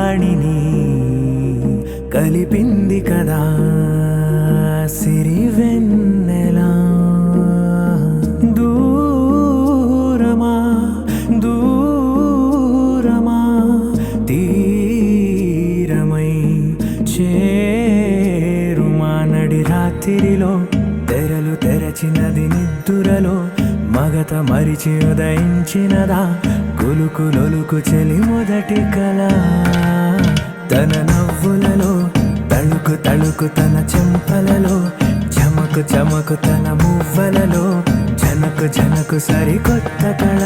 వాణిని కలిపింది కదా సిరి వెన్నెలా. దూరమా దూరమా తీరమై చేరుమా నడి రాత్రిలో తెరలు తెరచినది నిద్దురలో మగత మరిచి ఉదయించినదా కులుకులొలుకు చెలి మొదటి కళ. తన నవ్వులలో తళుకు తళుకు తన చెంపలలో చమకు చమకు తన మువ్వలలో జనకు జనకు సరికొత్త కళ.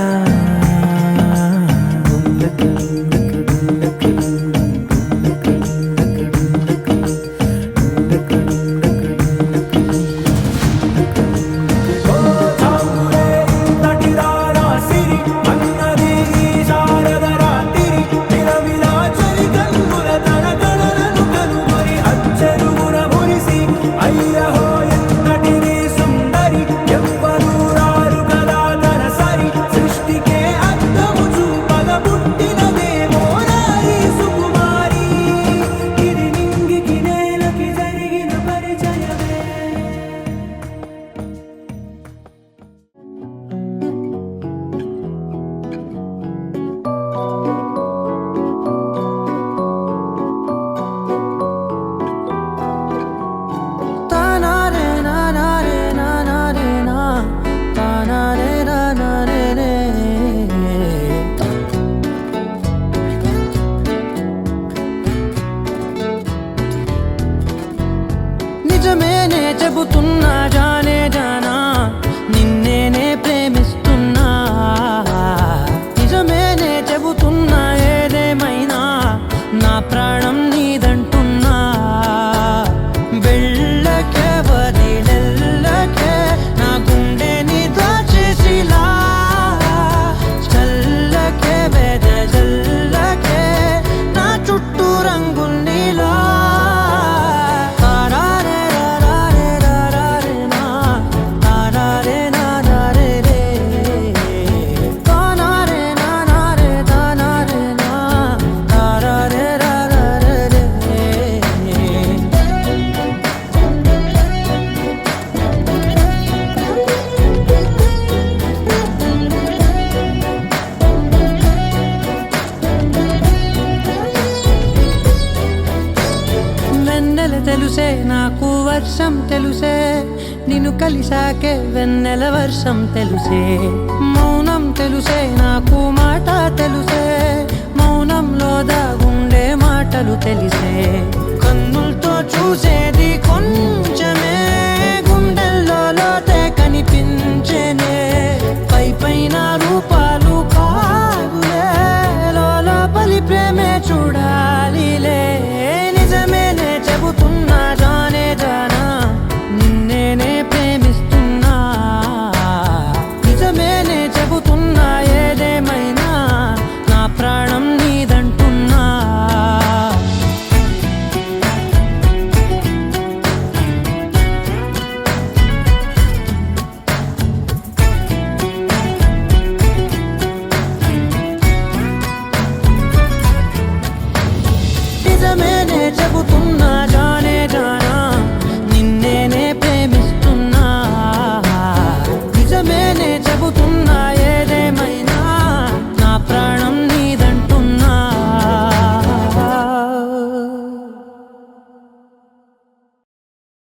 నిజమేనే చెబుతున్నా జానే జానా నిన్నేనే ప్రేమిస్తున్నా. నిజమేనే చెబుతున్నా ఏదేమైనా నా ప్రాణం నీదంటున్నా. వెళ్ళకే వదిలెల్లకే నా గుండెని దాచేసిలా చల్లకే వెదజల్లకే నా చుట్టూ రంగుల్నిలా. తెలుసే నాకు వర్షం తెలుసే నిన్ను కలిసాకే వెన్నెల వర్షం తెలుసే. మౌనం తెలుసే నాకు మాట తెలుసే మౌనంలో దాగుండే మాటలు తెలిసే. కన్నులతో చూసేది కొంచెమే గుండెల్లో లోతే కనిపించేనే. పై పైన రూపాలు కాదులే లోపలి ప్రేమే చూడాలిలే. నిజమేనే చెబుతున్నా జానే జానా నిన్నేనే ప్రేమిస్తున్నా. నిజమేనే చెబుతున్నా ఏదేమైనా నా ప్రాణం నీదంటున్నా. నిజమేనే చెబుతున్నా